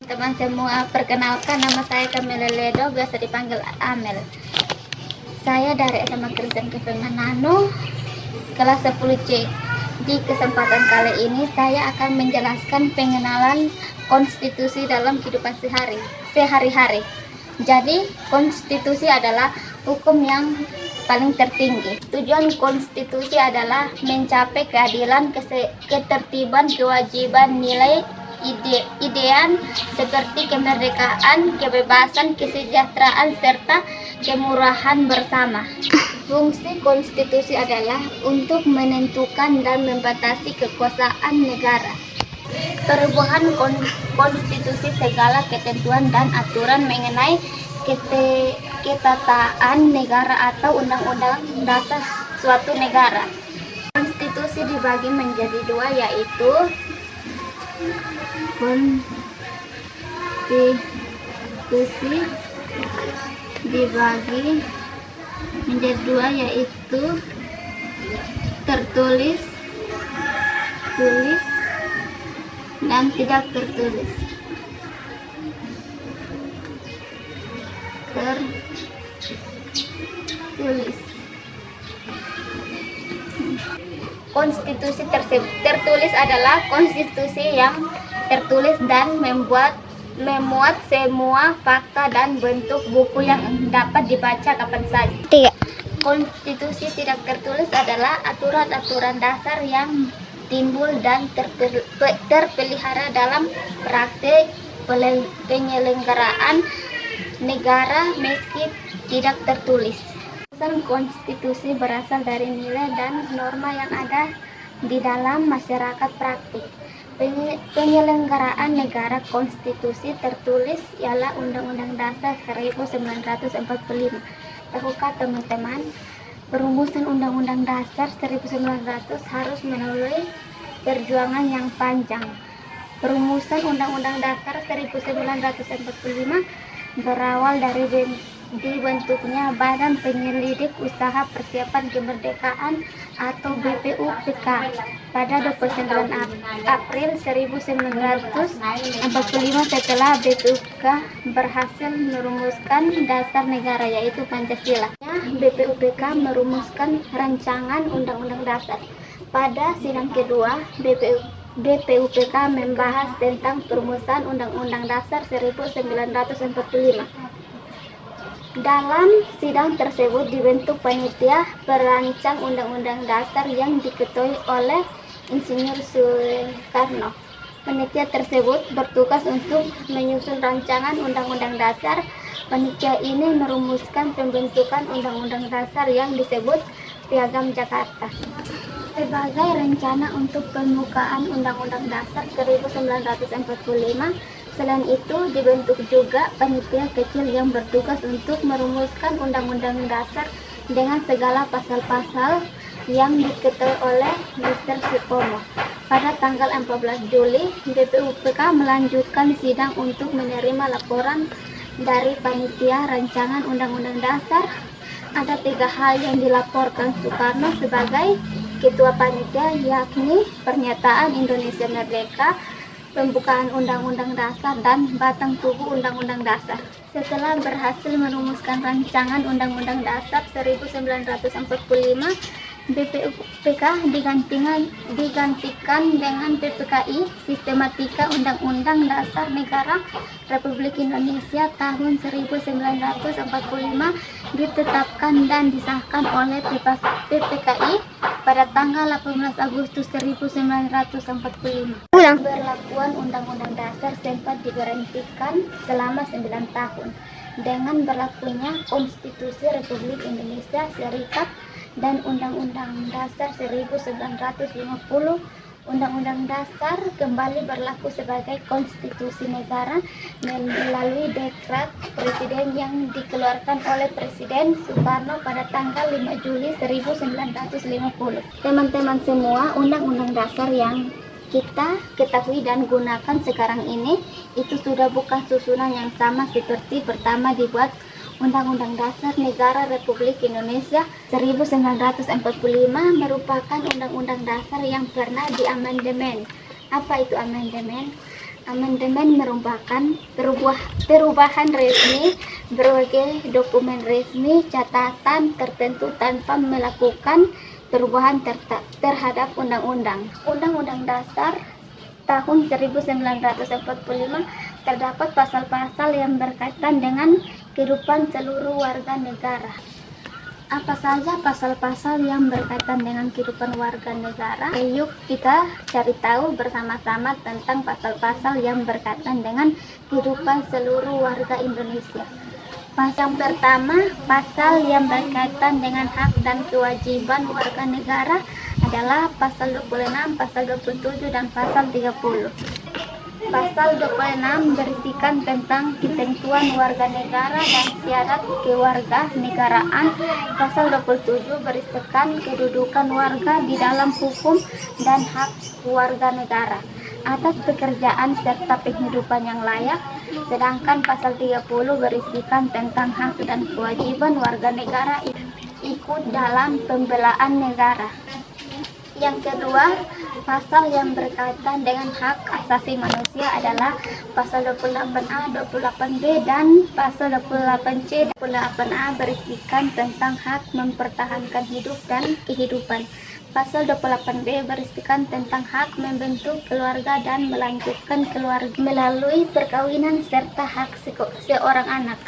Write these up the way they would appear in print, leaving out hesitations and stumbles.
Teman semua, perkenalkan nama saya Kamila Ledo, biasa dipanggil Amel. Saya dari SMA Kristen Keping Manado, kelas 10C. Di kesempatan kali ini saya akan menjelaskan pengenalan konstitusi dalam kehidupan sehari-hari. Jadi, konstitusi adalah hukum yang paling tertinggi. Tujuan konstitusi adalah mencapai keadilan, ketertiban, kewajiban, nilai idean seperti kemerdekaan, kebebasan, kesejahteraan, serta kemurahan bersama. Fungsi konstitusi adalah untuk menentukan dan membatasi kekuasaan negara. Perubahan konstitusi segala ketentuan dan aturan mengenai ketatanan negara atau undang-undang dasar suatu negara. Konstitusi dibagi menjadi dua, yaitu konstitusi dibagi menjadi dua, yaitu tertulis dan tidak tertulis. Konstitusi tertulis adalah konstitusi yang tertulis dan memuat semua fakta dan bentuk buku yang dapat dibaca kapan saja. Konstitusi tidak tertulis adalah aturan-aturan dasar yang timbul dan terpelihara dalam praktik penyelenggaraan negara meski tidak tertulis. Konstitusi berasal dari nilai dan norma yang ada di dalam masyarakat praktik. Penyelenggaraan negara konstitusi tertulis ialah Undang-Undang Dasar 1945. Tahukah teman-teman, perumusan Undang-Undang Dasar 1900 harus melalui perjuangan yang panjang. Perumusan Undang-Undang Dasar 1945 berawal dari dibentuknya Badan Penyelidik Usaha Persiapan Kemerdekaan atau BPUPK pada 29 April 1945 setelah BPUPK berhasil merumuskan dasar negara, yaitu Pancasila. BPUPK merumuskan rancangan Undang-Undang Dasar. Pada sidang kedua, BPUPK membahas tentang perumusan Undang-Undang Dasar 1945. Dalam sidang tersebut dibentuk panitia perancang Undang-Undang Dasar yang diketuai oleh Insinyur Soekarno. Panitia tersebut bertugas untuk menyusun rancangan Undang-Undang Dasar. Panitia ini merumuskan pembentukan Undang-Undang Dasar yang disebut Piagam Jakarta sebagai rencana untuk pembukaan Undang-Undang Dasar 1945. Selain itu, dibentuk juga panitia kecil yang bertugas untuk merumuskan Undang-Undang Dasar dengan segala pasal-pasal yang diketuai oleh Mr. Supomo. Pada tanggal 14 Juli, BPUPK melanjutkan sidang untuk menerima laporan dari panitia rancangan Undang-Undang Dasar. Ada 3 hal yang dilaporkan Soekarno sebagai ketua panitia, yakni pernyataan Indonesia Merdeka, pembukaan Undang-Undang Dasar, dan batang tubuh Undang-Undang Dasar. Setelah berhasil merumuskan rancangan Undang-Undang Dasar 1945, BPUPK digantikan dengan PPKI, Sistematika Undang-Undang Dasar Negara Republik Indonesia tahun 1945, ditetapkan dan disahkan oleh PPKI pada tanggal 18 Agustus 1945. Berlakuan Undang-Undang Dasar sempat diberhentikan selama 9 tahun. Dengan berlakunya Konstitusi Republik Indonesia Serikat dan Undang-Undang Dasar 1950, Undang-Undang Dasar kembali berlaku sebagai konstitusi negara melalui dekret Presiden yang dikeluarkan oleh Presiden Soekarno pada tanggal 5 Juli 1950. Teman-teman semua, Undang-Undang Dasar yang kita ketahui dan gunakan sekarang ini itu sudah bukan susunan yang sama seperti pertama dibuat Undang-Undang Dasar Negara Republik Indonesia 1945 merupakan undang-undang dasar yang pernah diamandemen. Apa itu amandemen? Amandemen merupakan perubahan resmi berbagai dokumen resmi catatan tertentu tanpa melakukan perubahan terhadap undang-undang. Undang-Undang Dasar tahun 1945 terdapat pasal-pasal yang berkaitan dengan kehidupan seluruh warga negara. Apa saja pasal-pasal yang berkaitan dengan kehidupan warga negara? Yuk kita cari tahu bersama-sama tentang pasal-pasal yang berkaitan dengan kehidupan seluruh warga Indonesia. Pasal pertama, pasal yang berkaitan dengan hak dan kewajiban warga negara adalah pasal 26, pasal 27, dan pasal 30. Pasal 26 berisikan tentang ketentuan warga negara dan syarat kewarganegaraan. Pasal 27 berisikan kedudukan warga di dalam hukum dan hak warga negara atas pekerjaan serta penghidupan yang layak. Sedangkan pasal 30 berisikan tentang hak dan kewajiban warga negara ikut dalam pembelaan negara. Yang kedua, pasal yang berkaitan dengan hak asasi manusia adalah pasal 28A, 28B, dan pasal 28C. 28A berisikan tentang hak mempertahankan hidup dan kehidupan. Pasal 28B berisikan tentang hak membentuk keluarga dan melanjutkan keluarga melalui perkawinan serta hak seorang anak.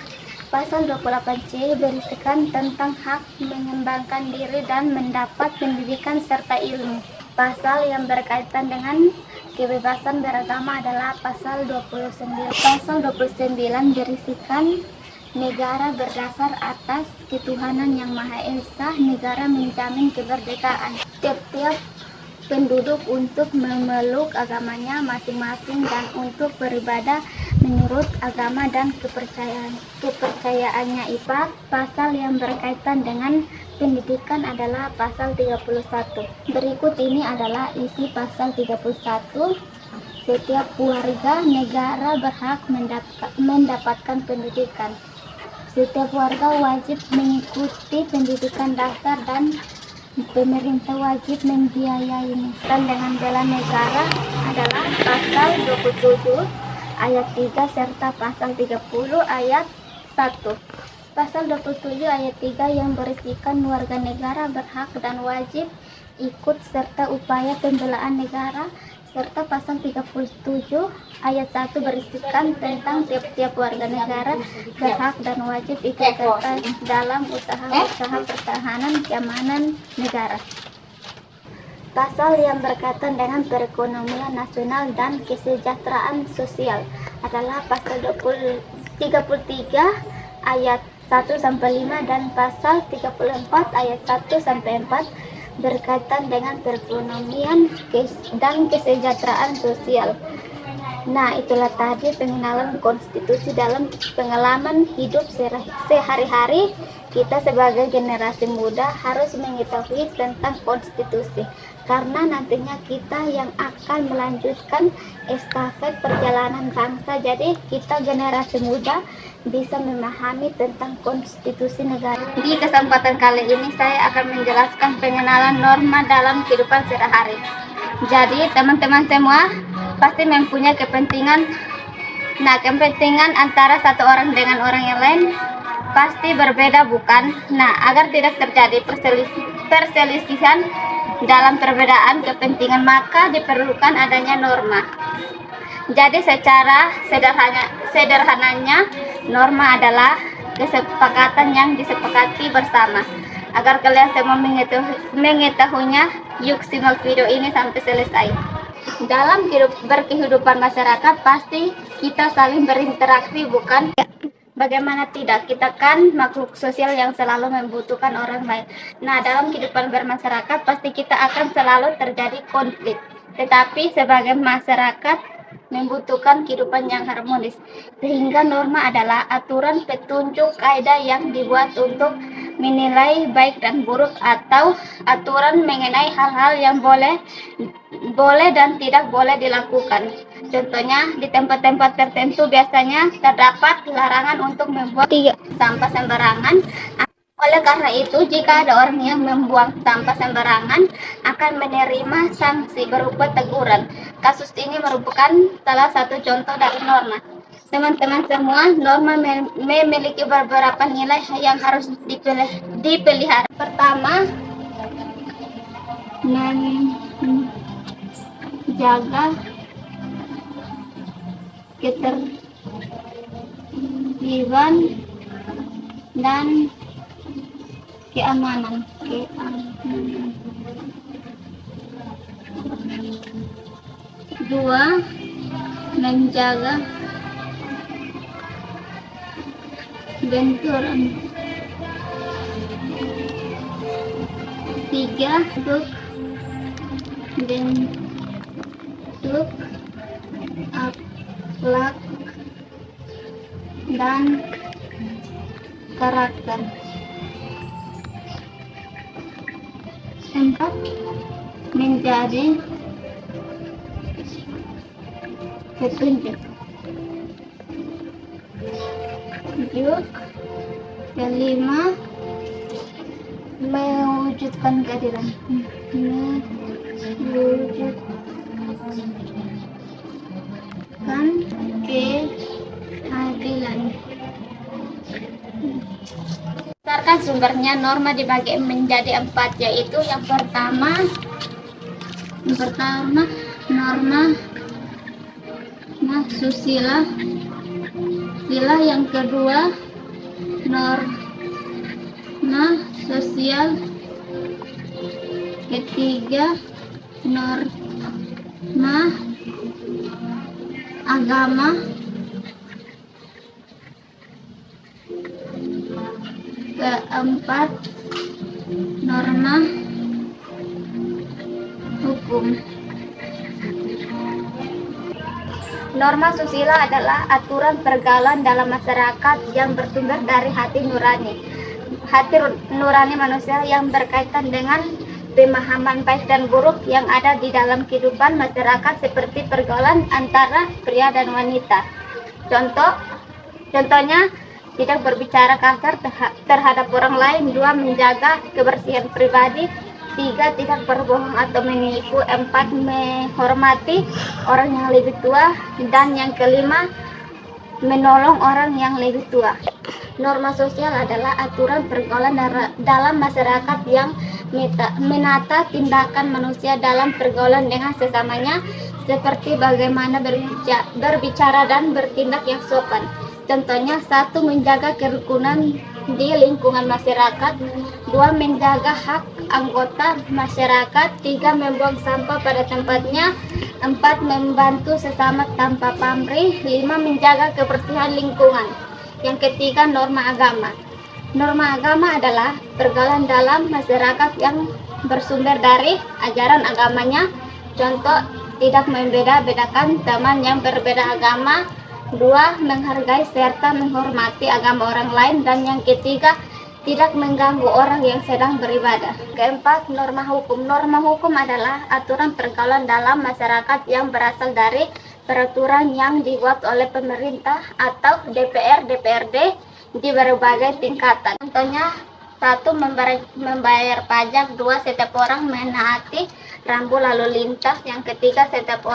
Pasal 28C berisikan tentang hak mengembangkan diri dan mendapat pendidikan serta ilmu. Pasal yang berkaitan dengan kebebasan beragama adalah pasal 29. Pasal 29 berisikan negara berdasar atas ketuhanan yang Maha Esa. Negara menjamin kemerdekaan tiap-tiap penduduk untuk memeluk agamanya masing-masing dan untuk beribadah menurut agama dan kepercayaannya. Pasal yang berkaitan dengan pendidikan adalah pasal 31. Berikut ini adalah isi pasal 31. Setiap warga negara berhak mendapatkan pendidikan. Setiap warga wajib mengikuti pendidikan dasar dan pemerintah wajib membiayainya. Dan dengan bela negara adalah pasal 27 ayat 3 serta pasal 30 ayat 1. Pasal 27 ayat 3 yang berisikan warga negara berhak dan wajib ikut serta upaya pembelaan negara, serta pasal 37 ayat 1 berisikan tentang tiap-tiap warga negara berhak dan wajib ikut serta dalam usaha-usaha pertahanan keamanan negara. Pasal yang berkaitan dengan perekonomian nasional dan kesejahteraan sosial adalah pasal 33 ayat 1 sampai 5 dan pasal 34 ayat 1 sampai 4 berkaitan dengan perekonomian dan kesejahteraan sosial. Nah, itulah tadi pengenalan konstitusi dalam pengalaman hidup sehari-hari. Kita sebagai generasi muda harus mengetahui tentang konstitusi, karena nantinya kita yang akan melanjutkan estafet perjalanan bangsa. Jadi kita generasi muda bisa memahami tentang konstitusi negara. Di kesempatan kali ini saya akan menjelaskan pengenalan norma dalam kehidupan sehari-hari. Jadi teman-teman semua pasti mempunyai kepentingan. Nah, kepentingan antara satu orang dengan orang yang lain pasti berbeda, bukan? Nah, agar tidak terjadi perselisihan dalam perbedaan kepentingan, maka diperlukan adanya norma. Jadi secara sederhananya, norma adalah kesepakatan yang disepakati bersama. Agar kalian semua mengetahuinya, yuk simak video ini sampai selesai. Dalam berkehidupan masyarakat pasti kita saling berinteraksi, bukan? Bagaimana tidak, kita kan makhluk sosial yang selalu membutuhkan orang lain. Nah, dalam kehidupan bermasyarakat pasti kita akan selalu terjadi konflik. Tetapi sebagai masyarakat membutuhkan kehidupan yang harmonis. Sehingga norma adalah aturan, petunjuk, kaidah yang dibuat untuk menilai baik dan buruk, atau aturan mengenai hal-hal yang boleh dan tidak boleh dilakukan. Contohnya, di tempat-tempat tertentu biasanya terdapat larangan untuk membuang sampah sembarangan Oleh karena itu, jika ada orang yang membuang sampah sembarangan, akan menerima sanksi berupa teguran. Kasus ini merupakan salah satu contoh dari norma. Teman-teman semua, norma memiliki beberapa nilai yang harus dipelihara. Pertama, menjaga ketertiban dan keamanan. Dua, menjaga benturan. Tiga, bentuk akhlak dan karakter. Empat, menjadi petunjuk. Kelima, mewujudkan keadilan. Berdasarkan sumbernya, norma dibagi menjadi 4, yaitu yang pertama norma susila, yang kedua norma sosial, ketiga norma agama, keempat norma hukum. Norma susila adalah aturan pergaulan dalam masyarakat yang bersumber dari hati nurani manusia yang berkaitan dengan pemahaman baik dan buruk yang ada di dalam kehidupan masyarakat, seperti pergaulan antara pria dan wanita. Contohnya, tidak berbicara kasar terhadap orang lain. 2, menjaga kebersihan pribadi. 3, tidak berbohong atau menipu. 4, menghormati orang yang lebih tua. Dan yang kelima, menolong orang yang lebih tua. Norma sosial adalah aturan pergaulan dalam masyarakat yang menata tindakan manusia dalam pergaulan dengan sesamanya, seperti bagaimana berbicara dan bertindak yang sopan. Contohnya, 1, menjaga kerukunan di lingkungan masyarakat. 2, menjaga hak anggota masyarakat. 3, membuang sampah pada tempatnya. 4, membantu sesama tanpa pamrih. 5, menjaga kebersihan lingkungan. Yang ketiga, norma agama. Norma agama adalah pergaulan dalam masyarakat yang bersumber dari ajaran agamanya. Contoh, tidak membeda-bedakan teman yang berbeda agama. 2, menghargai serta menghormati agama orang lain. Dan yang ketiga, tidak mengganggu orang yang sedang beribadah. Keempat, norma hukum. Norma hukum adalah aturan pergaulan dalam masyarakat yang berasal dari peraturan yang dibuat oleh pemerintah atau DPR, DPRD di berbagai tingkatan. Contohnya, 1, membayar pajak. 2, setiap orang menaati rambu lalu lintas. Yang ketiga, setiap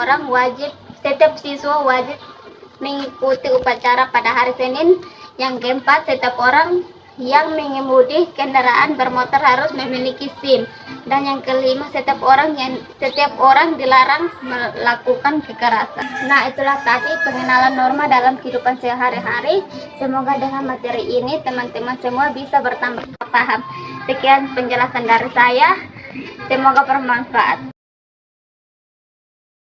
siswa wajib mengikuti upacara pada hari Senin. Yang keempat, setiap orang yang mengemudi kendaraan bermotor harus memiliki SIM. Dan yang kelima, setiap orang dilarang melakukan kekerasan. Nah, itulah tadi pengenalan norma dalam kehidupan sehari-hari. Semoga dengan materi ini teman-teman semua bisa bertambah paham. Sekian penjelasan dari saya, semoga bermanfaat.